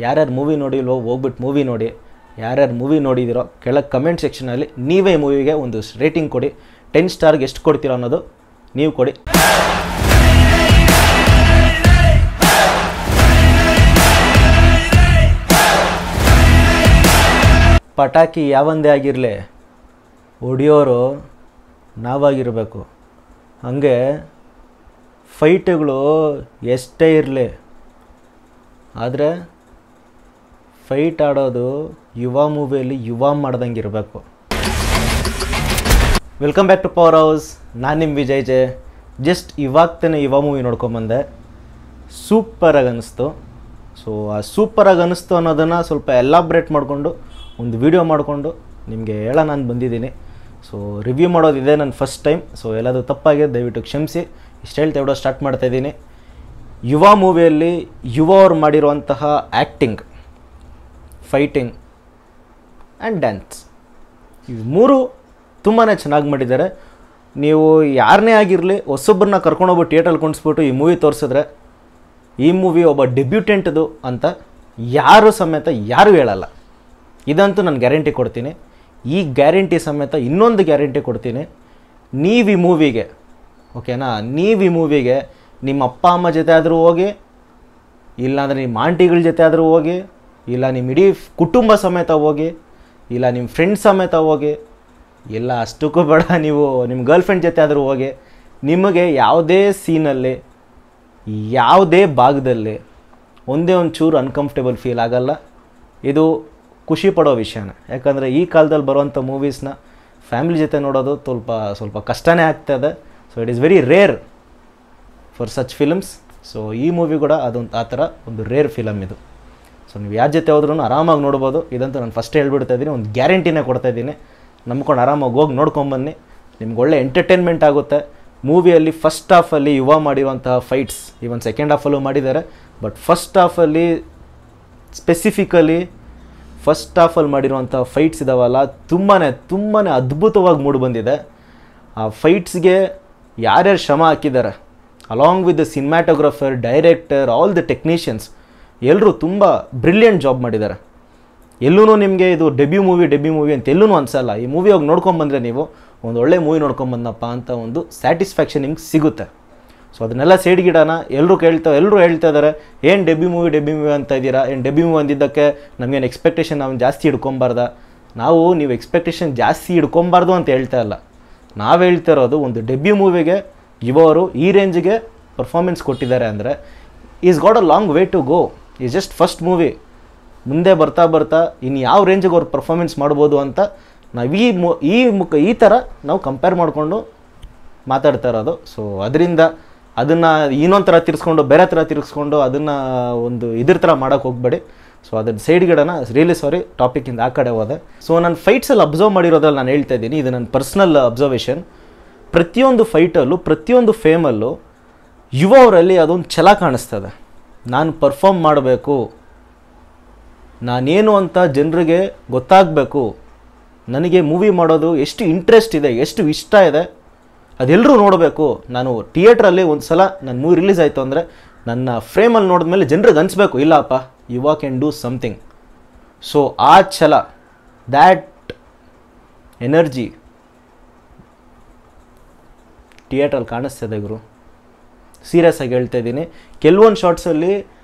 ಯಾರ್ಯಾರು ಮೂವಿ ನೋಡಿಲ್ವೋ ಹೋಗ್ಬಿಟ್ಟು ಮೂವಿ ನೋಡಿ. ಯಾರ್ಯಾರು ಮೂವಿ ನೋಡಿದಿರೋ ಕೆಳಗೆ ಕಮೆಂಟ್ ಸೆಕ್ಷನಲ್ಲಿ ನೀವೇ ಮೂವಿಗೆ ಒಂದು ರೇಟಿಂಗ್ ಕೊಡಿ. 10 ಸ್ಟಾರ್ಗೆ ಎಷ್ಟು ಕೊಡ್ತೀರೋ ಅನ್ನೋದು ನೀವು ಕೊಡಿ. ಪಟಾಕಿ ಯಾವಂದೇ ಆಗಿರಲಿ, ಹೊಡಿಯೋರು ನಾವಾಗಿರಬೇಕು. ಹಾಗೆ ಫೈಟ್ಗಳು ಎಷ್ಟೇ ಇರಲಿ, ಆದರೆ ಫೈಟ್ ಆಡೋದು ಯುವ ಮೂವಿಯಲ್ಲಿ ಯುವ ಮಾಡ್ದಂಗೆ ಇರಬೇಕು. Welcome back to power house. ನಾನು ನಿಮ್ಮ ವಿಜಯ್ ಜೆ. ಜಸ್ಟ್ ಇವಾಗ ತಾನೇ ಯುವ ಮೂವಿ ನೋಡ್ಕೊಂಬಂದೆ. ಸೂಪರಾಗಿ ಅನ್ನಿಸ್ತು. ಸೊ ಆ ಸೂಪರಾಗಿ ಅನ್ನಿಸ್ತು ಅನ್ನೋದನ್ನು ಸ್ವಲ್ಪ ಎಲಾಬ್ರೇಟ್ ಮಾಡಿಕೊಂಡು ಒಂದು ವಿಡಿಯೋ ಮಾಡಿಕೊಂಡು ನಿಮಗೆ ಹೇಳೋಣ ನಾನು ಬಂದಿದ್ದೀನಿ. ಸೊ ರಿವ್ಯೂ ಮಾಡೋದಿದೆ ನನ್ನ ಫಸ್ಟ್ ಟೈಮ್. ಸೊ ಎಲ್ಲದು ತಪ್ಪಾಗಿದೆ, ದಯವಿಟ್ಟು ಕ್ಷಮಿಸಿ. ಇಷ್ಟು ಹೇಳ್ತಾ ವಿಡಿಯೋ ಸ್ಟಾರ್ಟ್ ಮಾಡ್ತಾಯಿದ್ದೀನಿ. ಯುವ ಮೂವಿಯಲ್ಲಿ ಯುವ ಅವ್ರು ಮಾಡಿರುವಂತಹ ಆ್ಯಕ್ಟಿಂಗ್, ಫೈಟಿಂಗ್ ಆ್ಯಂಡ್ ಡ್ಯಾನ್ಸ್, ಇವು ಮೂರು ತುಂಬಾ ಚೆನ್ನಾಗಿ ಮಾಡಿದ್ದಾರೆ. ನೀವು ಯಾರನ್ನೇ ಆಗಿರಲಿ ಹೊಸೊಬ್ಬರನ್ನ ಕರ್ಕೊಂಡೋಗ್ಬಿಟ್ಟು ಥಿಯೇಟ್ರಲ್ಲಿ ಕುಣಿಸ್ಬಿಟ್ಟು ಈ ಮೂವಿ ತೋರಿಸಿದ್ರೆ ಈ ಮೂವಿ ಒಬ್ಬ ಡೆಬ್ಯೂಟೆಂಟ್ದು ಅಂತ ಯಾರು ಸಮೇತ ಯಾರೂ ಹೇಳಲ್ಲ. ಇದಂತೂ ನಾನು ಗ್ಯಾರಂಟಿ ಕೊಡ್ತೀನಿ. ಈ ಗ್ಯಾರಂಟಿ ಸಮೇತ ಇನ್ನೊಂದು ಗ್ಯಾರಂಟಿ ಕೊಡ್ತೀನಿ. ನೀವು ಈ ಮೂವಿಗೆ, ಓಕೆನಾ, ನೀವು ಈ ಮೂವಿಗೆ ನಿಮ್ಮ ಅಪ್ಪ ಅಮ್ಮ ಜೊತೆ ಆದರೂ ಹೋಗಿ, ಇಲ್ಲಾಂದರೆ ನಿಮ್ಮ ಆಂಟಿಗಳ ಜೊತೆ ಆದರೂ ಹೋಗಿ, ಇಲ್ಲ ನಿಮ್ಮ ಇಡೀ ಕುಟುಂಬ ಸಮೇತ ಹೋಗಿ, ಇಲ್ಲ ನಿಮ್ಮ ಫ್ರೆಂಡ್ಸ್ ಸಮೇತ ಹೋಗಿ, ಇಲ್ಲ ಅಷ್ಟಕ್ಕೂ ಬೇಡ ನೀವು ನಿಮ್ಮ ಗರ್ಲ್ಫ್ರೆಂಡ್ ಜೊತೆ ಆದರೂ ಹೋಗಿ, ನಿಮಗೆ ಯಾವುದೇ ಸೀನಲ್ಲಿ ಯಾವುದೇ ಭಾಗದಲ್ಲಿ ಒಂದೇ ಒಂದು ಚೂರು ಅನ್ಕಂಫರ್ಟೇಬಲ್ ಫೀಲ್ ಆಗಲ್ಲ. ಇದು ಖುಷಿ ಪಡೋ ವಿಷಯನೇ. ಯಾಕಂದರೆ ಈ ಕಾಲದಲ್ಲಿ ಬರುವಂಥ ಮೂವೀಸ್ನ ಫ್ಯಾಮಿಲಿ ಜೊತೆ ನೋಡೋದು ಸ್ವಲ್ಪ ಕಷ್ಟನೇ ಆಗ್ತದೆ. So it is very rare for such films. So ಈ ಮೂವಿ ಕೂಡ ಅದೊಂದು ಆ ಥರ ಒಂದು ರೇರ್ ಫಿಲಮ್ ಇದು. ಸೊ ನೀವು ಯಾರ ಜೊತೆ ಹೋದ್ರೂ ಆರಾಮಾಗಿ ನೋಡ್ಬೋದು. ಇದಂತೂ ನಾನು ಫಸ್ಟ್ ಹೇಳ್ಬಿಡ್ತಾ ಇದ್ದೀನಿ, ಒಂದು ಗ್ಯಾರಂಟಿನೇ ಕೊಡ್ತಾಯಿದ್ದೀನಿ. ನಂಬ್ಕೊಂಡು ಆರಾಮಾಗಿ ಹೋಗಿ ನೋಡ್ಕೊಂಬನ್ನಿ. ನಿಮ್ಗೆ ಒಳ್ಳೆ ಎಂಟರ್ಟೈನ್ಮೆಂಟ್ ಆಗುತ್ತೆ. ಮೂವಿಯಲ್ಲಿ ಫಸ್ಟ್ ಹಾಫಲ್ಲಿ ಯುವ ಮಾಡಿರುವಂತಹ ಫೈಟ್ಸ್ ಈವನ್ ಸೆಕೆಂಡ್ ಹಾಫಲ್ಲೂ ಮಾಡಿದ್ದಾರೆ. ಬಟ್ ಫಸ್ಟ್ ಹಾಫಲ್ಲಿ ಸ್ಪೆಸಿಫಿಕಲಿ ಫಸ್ಟ್ ಹಾಫಲ್ಲಿ ಮಾಡಿರುವಂಥ ಫೈಟ್ಸ್ ಇದಾವಲ್ಲ, ತುಂಬಾ ಅದ್ಭುತವಾಗಿ ಮೂಡಿ ಬಂದಿದೆ. ಆ ಫೈಟ್ಸ್ಗೆ ಯಾರ್ಯಾರು ಶ್ರಮ ಹಾಕಿದ್ದಾರೆ, along with the cinematographer, director, all the technicians ಎಲ್ಲರೂ ತುಂಬ ಬ್ರಿಲಿಯಂಟ್ ಜಾಬ್ ಮಾಡಿದ್ದಾರೆ. ಎಲ್ಲೂ ನಿಮಗೆ ಇದು ಡೆಬ್ಯೂ ಮೂವಿ ಅಂತ ಎಲ್ಲೂ ಅನಿಸಲ್ಲ. ಈ ಮೂವಿ ಹೋಗಿ ನೋಡ್ಕೊಂಬಂದರೆ ನೀವು ಒಂದು ಒಳ್ಳೆ ಮೂವಿ ನೋಡ್ಕೊಂಬಂದಪ್ಪ ಅಂತ ಒಂದು ಸ್ಯಾಟಿಸ್ಫ್ಯಾಕ್ಷನ್ ನಿಮ್ಗೆ ಸಿಗುತ್ತೆ. ಸೊ ಅದನ್ನೆಲ್ಲ ಸೈಡ್ಗಿಡೋಣ. ಎಲ್ಲರೂ ಹೇಳ್ತಾ ಇದ್ದಾರೆ, ಏನು ಡೆಬ್ಯೂ ಮೂವಿ ಅಂತ ಇದ್ದೀರಾ, ಏನು ಡೆಬ್ಯೂ ಮೂವಿ ಅಂದಿದ್ದಕ್ಕೆ ನಮಗೇನು ಎಕ್ಸ್ಪೆಕ್ಟೇಷನ್ ನಾವು ಜಾಸ್ತಿ ಹಿಡ್ಕೊಬಾರ್ದ. ನೀವು ಎಕ್ಸ್ಪೆಕ್ಟೇಷನ್ ಜಾಸ್ತಿ ಹಿಡ್ಕೊಬಾರ್ದು ಅಂತ ಹೇಳ್ತಾ ಇಲ್ಲ. ನಾವು ಹೇಳ್ತಾ ಇರೋದು ಒಂದು ಡೆಬ್ಯೂ ಮೂವಿಗೆ ಇವರು ಈ ರೇಂಜಿಗೆ ಪರ್ಫಾರ್ಮೆನ್ಸ್ ಕೊಟ್ಟಿದ್ದಾರೆ ಅಂದರೆ is got a long way to go. Is just first movie. ಮುಂದೆ ಬರ್ತಾ ಇನ್ನು ಯಾವ ರೇಂಜಿಗೆ ಅವ್ರು ಪರ್ಫಾರ್ಮೆನ್ಸ್ ಮಾಡ್ಬೋದು ಅಂತ ನಾವು ಈ ಥರ ನಾವು ಕಂಪೇರ್ ಮಾಡಿಕೊಂಡು ಮಾತಾಡ್ತಾ ಇರೋದು. ಸೊ ಅದರಿಂದ ಅದನ್ನು ಇನ್ನೊಂದು ಥರ ತಿರ್ಸ್ಕೊಂಡು ಬೇರೆ ಥರ ತಿರ್ಸ್ಕೊಂಡು ಅದನ್ನು ಒಂದು ಇದ್ರ ಥರ ಮಾಡೋಕ್ಕೆ ಹೋಗಬೇಡಿ. ಸೊ ಅದನ್ನು ಸೈಡ್ಗಿಡೋಣ. ರಿಯಲಿ ಸಾರಿ, ಟಾಪಿಕಿಂದ ಆ ಕಡೆ ಹೋದೆ. ಸೊ ನಾನು ಫೈಟ್ಸಲ್ಲಿ ಅಬ್ಸರ್ವ್ ಮಾಡಿರೋದ್ರಲ್ಲಿ ನಾನು ಹೇಳ್ತಾ ಇದ್ದೀನಿ, ಇದು ನನ್ನ ಪರ್ಸ್ನಲ್ ಅಬ್ಸರ್ವೇಷನ್. ಪ್ರತಿಯೊಂದು ಫೈಟಲ್ಲೂ ಪ್ರತಿಯೊಂದು ಫೇಮಲ್ಲೂ ಯುವ ಅವರಲ್ಲಿ ಅದೊಂದು ಛಲ ಕಾಣಿಸ್ತದೆ. ನಾನು ಪರ್ಫಾರ್ಮ್ ಮಾಡಬೇಕು, ನಾನೇನು ಅಂತ ಜನರಿಗೆ ಗೊತ್ತಾಗಬೇಕು, ನನಗೆ ಮೂವಿ ಮಾಡೋದು ಎಷ್ಟು ಇಂಟ್ರೆಸ್ಟ್ ಇದೆ, ಎಷ್ಟು ಇಷ್ಟ ಇದೆ, ಅದೆಲ್ಲರೂ ನೋಡಬೇಕು. ನಾನು ಥಿಯೇಟ್ರಲ್ಲಿ ಒಂದು ಸಲ ನನ್ನ ಮೂವಿ ರಿಲೀಸ್ ಆಯಿತು ಅಂದರೆ ನನ್ನ ಫ್ರೇಮಲ್ಲಿ ನೋಡಿದ್ಮೇಲೆ ಜನರಿಗೆ ಅನಿಸ್ಬೇಕು, ಇಲ್ಲಪ್ಪ ಯುವ ಕ್ಯಾನ್ ಡೂ ಸಮಥಿಂಗ್. ಸೊ ಆ ಛಲ, ದ್ಯಾಟ್ ಎನರ್ಜಿ ಥಿಯೇಟ್ರಲ್ಲಿ ಕಾಣಿಸ್ತದೆ ಗುರು. ಸೀರಿಯಸ್ ಆಗಿ ಹೇಳ್ತಾ ಇದ್ದೀನಿ. ಕೆಲವೊಂದು ಶಾರ್ಟ್ಸಲ್ಲಿ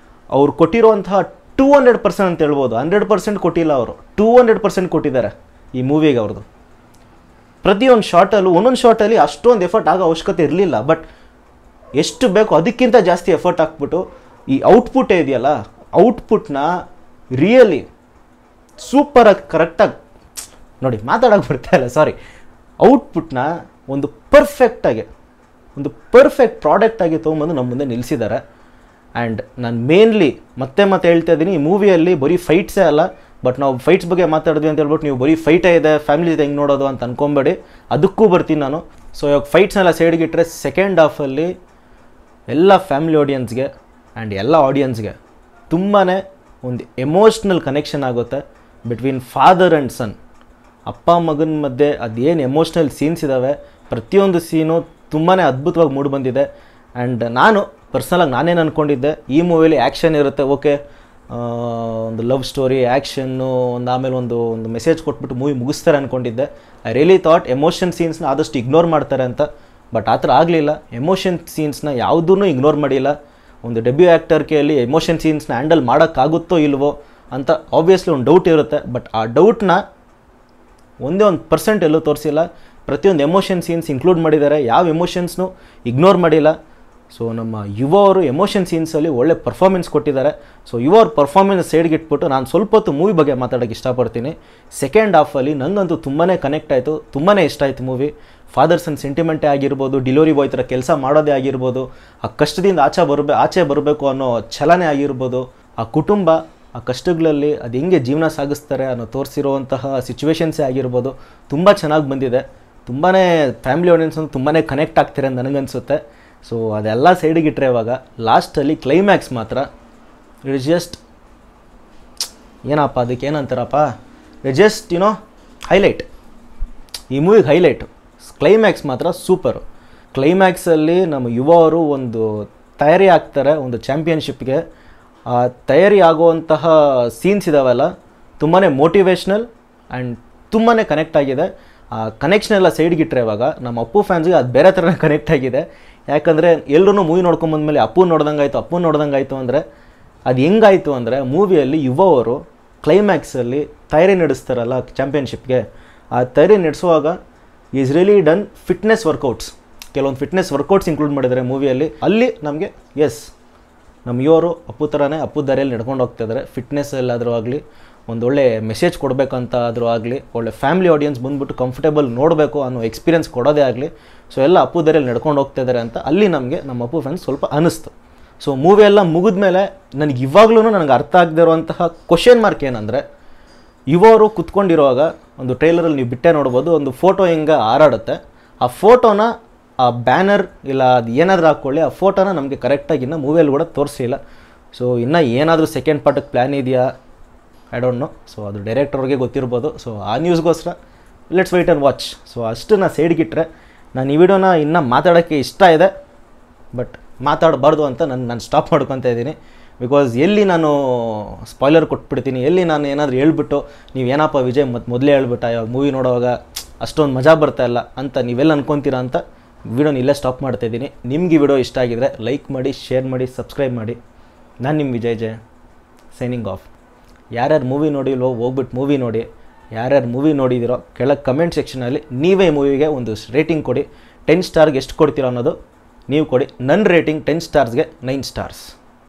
ಅವ್ರು ಕೊಟ್ಟಿರುವಂತಹ 200% ಅಂತ ಹೇಳ್ಬೋದು. 100% ಕೊಟ್ಟಿಲ್ಲ, ಅವರು 200% ಕೊಟ್ಟಿದ್ದಾರೆ ಈ ಮೂವಿಗೆ. ಅವ್ರದ್ದು ಪ್ರತಿಯೊಂದು ಶಾರ್ಟಲ್ಲೂ ಒಂದೊಂದು ಶಾರ್ಟಲ್ಲಿ ಅಷ್ಟೊಂದು ಎಫರ್ಟ್ ಆಗೋ ಅವಶ್ಯಕತೆ ಇರಲಿಲ್ಲ. ಬಟ್ ಎಷ್ಟು ಬೇಕೋ ಅದಕ್ಕಿಂತ ಜಾಸ್ತಿ ಎಫರ್ಟ್ ಹಾಕ್ಬಿಟ್ಟು ಈ ಔಟ್ಪುಟ್ ಇದೆಯಲ್ಲ, ಔಟ್ಪುಟ್ನ ರಿಯಲಿ ಸೂಪರಾಗಿ ಕರೆಕ್ಟಾಗಿ ನೋಡಿ, ಮಾತಾಡೋಕೆ ಬರ್ತಾಯಿಲ್ಲ, ಸಾರಿ. ಔಟ್ಪುಟ್ನ ಒಂದು ಒಂದು ಪರ್ಫೆಕ್ಟ್ ಪ್ರಾಡಕ್ಟಾಗಿ ತೊಗೊಂಬಂದು ನಮ್ಮ ಮುಂದೆ ನಿಲ್ಲಿಸಿದ್ದಾರೆ. ಆ್ಯಂಡ್ ನಾನು ಮೇನ್ಲಿ ಮತ್ತೆ ಹೇಳ್ತಾ ಇದ್ದೀನಿ, ಈ ಮೂವಿಯಲ್ಲಿ ಬರೀ ಫೈಟ್ಸೇ ಅಲ್ಲ. ಬಟ್ ನಾವು ಫೈಟ್ಸ್ ಬಗ್ಗೆ ಮಾತಾಡಿದ್ವಿ ಅಂತ ಹೇಳ್ಬಿಟ್ಟು ನೀವು ಬರೀ ಫೈಟೇ ಇದೆ, ಫ್ಯಾಮಿಲಿ ಜೊತೆ ಹೆಂಗೆ ನೋಡೋದು ಅಂತ ಅಂದ್ಕೊಬೇಡಿ. ಅದಕ್ಕೂ ಬರ್ತೀನಿ ನಾನು. ಸೊ ಇವಾಗ ಫೈಟ್ಸ್ನೆಲ್ಲ ಸೈಡ್ಗಿಟ್ಟರೆ ಸೆಕೆಂಡ್ ಹಾಫಲ್ಲಿ ಎಲ್ಲ ಫ್ಯಾಮಿಲಿ ಆಡಿಯನ್ಸ್ಗೆ ಆ್ಯಂಡ್ ಎಲ್ಲ ಆಡಿಯನ್ಸ್ಗೆ ತುಂಬಾ ಒಂದು ಎಮೋಷ್ನಲ್ ಕನೆಕ್ಷನ್ ಆಗುತ್ತೆ ಬಿಟ್ವೀನ್ ಫಾದರ್ ಆ್ಯಂಡ್ ಸನ್. ಅಪ್ಪ ಮಗನ ಮಧ್ಯೆ ಅದೇನು ಎಮೋಷ್ನಲ್ ಸೀನ್ಸ್ ಇದ್ದಾವೆ, ಪ್ರತಿಯೊಂದು ಸೀನು ತುಂಬಾ ಅದ್ಭುತವಾಗಿ ಮೂಡಿ ಬಂದಿದೆ. ಆ್ಯಂಡ್ ನಾನು ಪರ್ಸ್ನಲಾಗಿ ನಾನೇನು ಅಂದ್ಕೊಂಡಿದ್ದೆ, ಈ ಮೂವಿಯಲ್ಲಿ ಆ್ಯಕ್ಷನ್ ಇರುತ್ತೆ, ಓಕೆ, ಒಂದು ಲವ್ ಸ್ಟೋರಿ ಆ್ಯಕ್ಷನ್ನು ಆಮೇಲೆ ಒಂದು ಮೆಸೇಜ್ ಕೊಟ್ಬಿಟ್ಟು ಮೂವಿ ಮುಗಿಸ್ತಾರೆ ಅಂದ್ಕೊಂಡಿದ್ದೆ. ಐ ರಿಯಲಿ ಥಾಟ್ ಎಮೋಷನ್ ಸೀನ್ಸ್ನ ಆದಷ್ಟು ಇಗ್ನೋರ್ ಮಾಡ್ತಾರೆ ಅಂತ, ಬಟ್ ಆ ಥರ ಆಗಲಿಲ್ಲ. ಎಮೋಷನ್ ಸೀನ್ಸ್ನ ಯಾವುದೂ ಇಗ್ನೋರ್ ಮಾಡಿಲ್ಲ. ಒಂದು ಡೆಬ್ಯೂ ಆ್ಯಕ್ಟರ್ ಕೈಯಲ್ಲಿ ಎಮೋಷನ್ ಸೀನ್ಸ್ನ ಹ್ಯಾಂಡಲ್ ಮಾಡೋಕ್ಕಾಗುತ್ತೋ ಇಲ್ವೋ ಅಂತ ಆಬ್ವಿಯಸ್ಲಿ ಒಂದು ಡೌಟ್ ಇರುತ್ತೆ. ಬಟ್ ಆ ಡೌಟ್ನ ಒಂದೇ 1% ಎಲ್ಲೂ ತೋರಿಸಿಲ್ಲ. ಪ್ರತಿಯೊಂದು ಎಮೋಷನ್ ಸೀನ್ಸ್ ಇನ್ಕ್ಲೂಡ್ ಮಾಡಿದ್ದಾರೆ, ಯಾವ ಎಮೋಷನ್ಸ್ನೂ ಇಗ್ನೋರ್ ಮಾಡಿಲ್ಲ. ಸೊ ನಮ್ಮ ಯುವ ಅವರು ಎಮೋಷನ್ ಸೀನ್ಸಲ್ಲಿ ಒಳ್ಳೆ ಪರ್ಫಾರ್ಮೆನ್ಸ್ ಕೊಟ್ಟಿದ್ದಾರೆ. ಸೊ ಯುವ ಅವ್ರ ಪರ್ಫಾರ್ಮೆನ್ಸ್ ಸೈಡ್ಗೆ ಇಟ್ಬಿಟ್ಟು ನಾನು ಸ್ವಲ್ಪ ಹೊತ್ತು ಮೂವಿ ಬಗ್ಗೆ ಮಾತಾಡೋಕ್ಕೆ ಇಷ್ಟಪಡ್ತೀನಿ. ಸೆಕೆಂಡ್ ಹಾಫಲ್ಲಿ ನನಗಂತೂ ತುಂಬಾ ಕನೆಕ್ಟ್ ಆಯಿತು, ತುಂಬಾ ಇಷ್ಟ ಆಯಿತು ಮೂವಿ. ಫಾದರ್ ಸನ್ ಸೆಂಟಿಮೆಂಟೇ ಆಗಿರ್ಬೋದು, ಡೆಲಿವರಿ ಬಾಯ್ ಥರ ಕೆಲಸ ಮಾಡೋದೇ ಆಗಿರ್ಬೋದು, ಆ ಕಷ್ಟದಿಂದ ಆಚೆ ಬರಬೇಕು ಅನ್ನೋ ಛಲನೆ ಆಗಿರ್ಬೋದು, ಆ ಕುಟುಂಬ ಆ ಕಷ್ಟಗಳಲ್ಲಿ ಅದು ಹೆಂಗೆ ಜೀವನ ಸಾಗಿಸ್ತಾರೆ ಅನ್ನೋ ತೋರಿಸಿರುವಂತಹ ಸಿಚುವೇಶನ್ಸೇ ಆಗಿರ್ಬೋದು, ತುಂಬ ಚೆನ್ನಾಗಿ ಬಂದಿದೆ. ತುಂಬಾ ಫ್ಯಾಮಿಲಿ ಆಡಿಯನ್ಸ್ ಅಂತ ತುಂಬಾ ಕನೆಕ್ಟ್ ಆಗ್ತಾರೆ ಅಂತ ನನಗನ್ಸುತ್ತೆ. ಸೊ ಅದೆಲ್ಲ ಸೈಡಿಗೆ ಇಟ್ಟರೆ ಇವಾಗ ಲಾಸ್ಟಲ್ಲಿ ಕ್ಲೈಮ್ಯಾಕ್ಸ್ ಮಾತ್ರ ಇಟ್ ಇಸ್ ಜಸ್ಟ್ ಏನಪ್ಪ ಅದಕ್ಕೆ ಏನಂತಾರಪ್ಪ, ಇಟ್ ಜಸ್ಟ್ ಹೈಲೈಟ್. ಈ ಮೂವಿಗೆ ಹೈಲೈಟು ಕ್ಲೈಮ್ಯಾಕ್ಸ್ ಮಾತ್ರ ಸೂಪರು. ಕ್ಲೈಮ್ಯಾಕ್ಸಲ್ಲಿ ನಮ್ಮ ಯುವ ಅವರು ಒಂದು ತಯಾರಿ ಆಗ್ತಾರೆ ಒಂದು ಚಾಂಪಿಯನ್ಶಿಪ್ಗೆ. ಆ ತಯಾರಿ ಆಗುವಂತಹ ಸೀನ್ಸ್ ಇದಾವಲ್ಲ ತುಂಬಾ ಮೋಟಿವೇಶ್ನಲ್ ಆ್ಯಂಡ್ ತುಂಬಾ ಕನೆಕ್ಟ್ ಆಗಿದೆ. ಆ ಕನೆಕ್ಷನ್ ಎಲ್ಲ ಸೈಡ್ಗೆ ಇಟ್ಟರೆ ಇವಾಗ ನಮ್ಮ ಅಪ್ಪು ಫ್ಯಾನ್ಸ್ಗೆ ಅದು ಬೇರೆ ಥರನೇ ಕನೆಕ್ಟ್ ಆಗಿದೆ. ಯಾಕಂದರೆ ಎಲ್ಲರೂ ಮೂವಿ ನೋಡ್ಕೊಂಬಂದ್ಮೇಲೆ ಅಪ್ಪು ನೋಡ್ದಂಗೆ ಆಯಿತು ಅಂದರೆ ಅದು ಹೆಂಗಾಯಿತು ಅಂದರೆ ಮೂವಿಯಲ್ಲಿ ಯುವ ಅವರು ಕ್ಲೈಮ್ಯಾಕ್ಸಲ್ಲಿ ತಯಾರಿ ನಡೆಸ್ತಾರಲ್ಲ ಚಾಂಪಿಯನ್ಶಿಪ್ಗೆ, ಆ ತಯಾರಿ ನಡೆಸುವಾಗ is really done fitness workouts, ಕೆಲವೊಂದು ಫಿಟ್ನೆಸ್ ವರ್ಕೌಟ್ಸ್ ಇನ್ಕ್ಲೂಡ್ ಮಾಡಿದ್ದಾರೆ ಮೂವಿಯಲ್ಲಿ. ಅಲ್ಲಿ ನಮಗೆ ನಮ್ಮ ಯುವರು ಅಪ್ಪು ಥರನೇ ಅಪ್ಪು ದಾರಿಯಲ್ಲಿ ನಡ್ಕೊಂಡು ಹೋಗ್ತಾಯಿದ್ದಾರೆ. ಫಿಟ್ನೆಸ್ಸಲ್ಲಾದರೂ ಆಗಲಿ, ಒಂದೊಳ್ಳೆ ಮೆಸೇಜ್ ಕೊಡಬೇಕಂತ ಆದರೂ ಆಗಲಿ, ಒಳ್ಳೆ ಫ್ಯಾಮಿಲಿ ಆಡಿಯನ್ಸ್ ಬಂದುಬಿಟ್ಟು ಕಂಫರ್ಟೇಬಲ್ ನೋಡಬೇಕು ಅನ್ನೋ ಎಕ್ಸ್ಪೀರಿಯನ್ಸ್ ಕೊಡೋದೇ ಆಗಲಿ, ಸೊ ಎಲ್ಲ ಅಪ್ಪು ದಾರಿಯಲ್ಲಿ ನಡ್ಕೊಂಡು ಹೋಗ್ತಾಯಿದ್ದಾರೆ ಅಂತ ಅಲ್ಲಿ ನಮಗೆ ನಮ್ಮ ಅಪ್ಪು ಫ್ಯಾನ್ಸ್ ಸ್ವಲ್ಪ ಅನ್ನಿಸ್ತು. ಸೊ ಮೂವಿ ಎಲ್ಲ ಮುಗಿದ ಮೇಲೆ ನನಗೆ ಇವಾಗಲೂ ನನಗೆ ಅರ್ಥ ಆಗದೇ ಇರುವಂತಹ ಕ್ವಶನ್ ಮಾರ್ಕ್ ಏನಂದರೆ, ಯುವರು ಕುತ್ಕೊಂಡಿರುವಾಗ ಒಂದು ಟ್ರೈಲರಲ್ಲಿ ನೀವು ಬಿಟ್ಟೆ ನೋಡ್ಬೋದು, ಒಂದು ಫೋಟೋ ಹಿಂಗೆ ಹಾರಾಡುತ್ತೆ. ಆ ಫೋಟೋನ ಆ ಬ್ಯಾನರ್ ಇಲ್ಲ ಅದು ಏನಾದರೂ ಹಾಕ್ಕೊಳ್ಳಿ, ಆ ಫೋಟೋನ ನಮಗೆ ಕರೆಕ್ಟಾಗಿ ಇನ್ನೂ ಮೂವಿಯಲ್ಲಿ ಕೂಡ ತೋರಿಸಿಲ್ಲ. ಸೊ ಇನ್ನೂ ಏನಾದರೂ ಸೆಕೆಂಡ್ ಪಾರ್ಟಿಗೆ ಪ್ಲ್ಯಾನ್ ಇದೆಯಾ ಐ ಡೋಂಟ್ ನೋ. ಸೊ ಅದು ಡೈರೆಕ್ಟರ್ಗೆ ಗೊತ್ತಿರ್ಬೋದು. ಸೊ ಆ ನ್ಯೂಸ್ಗೋಸ್ಕರ let's wait and watch. So ಅಷ್ಟು ನಾನು ಸೈಡ್ಗಿಟ್ರೆ ನಾನು ಈ ವಿಡಿಯೋನ ಇನ್ನೂ ಮಾತಾಡೋಕ್ಕೆ ಇಷ್ಟ ಇದೆ, ಬಟ್ ಮಾತಾಡಬಾರ್ದು ಅಂತ ನಾನು ಸ್ಟಾಪ್ ಮಾಡ್ಕೊತಾ ಇದ್ದೀನಿ. ಬಿಕಾಸ್ ಎಲ್ಲಿ ನಾನು ಸ್ಪಾಯ್ಲರ್ ಕೊಟ್ಬಿಡ್ತೀನಿ, ಎಲ್ಲಿ ನಾನು ಏನಾದರೂ ಹೇಳ್ಬಿಟ್ಟು ನೀವು ಏನಪ್ಪ ವಿಜಯ್ ಮೊದಲೇ ಹೇಳ್ಬಿಟ್ಟ ಇವಾಗ ಮೂವಿ ನೋಡೋವಾಗ ಅಷ್ಟೊಂದು ಮಜಾ ಬರ್ತಾಯಿಲ್ಲ ಅಂತ ನೀವೆಲ್ಲ ಅನ್ಕೊತೀರಾ ಅಂತ ವಿಡಿಯೋನ ಇಲ್ಲೇ ಸ್ಟಾಪ್ ಮಾಡ್ತಾಯಿದ್ದೀನಿ. ನಿಮ್ಗೆ ಈ ವಿಡಿಯೋ ಇಷ್ಟ ಆಗಿದರೆ ಲೈಕ್ ಮಾಡಿ, ಶೇರ್ ಮಾಡಿ, ಸಬ್ಸ್ಕ್ರೈಬ್ ಮಾಡಿ. ನಾನು ನಿಮ್ಮ ವಿಜಯ್ ಜೆ ಸೈನಿಂಗ್ ಆಫ್. ಯಾರ್ಯಾರು ಮೂವಿ ನೋಡಿಲ್ವೋ ಹೋಗ್ಬಿಟ್ಟು ಮೂವಿ ನೋಡಿ, ಯಾರ್ಯಾರು ಮೂವಿ ನೋಡಿದಿರೋ ಕೆಳಗೆ ಕಮೆಂಟ್ ಸೆಕ್ಷನಲ್ಲಿ ನೀವೇ ಈ ಮೂವಿಗೆ ಒಂದು ರೇಟಿಂಗ್ ಕೊಡಿ. 10 ಸ್ಟಾರ್ಗೆ ಎಷ್ಟು ಕೊಡ್ತೀರೋ ಅನ್ನೋದು ನೀವು ಕೊಡಿ. ನನ್ನ ರೇಟಿಂಗ್ 10 ಸ್ಟಾರ್ಸ್ಗೆ 9 ಸ್ಟಾರ್ಸ್.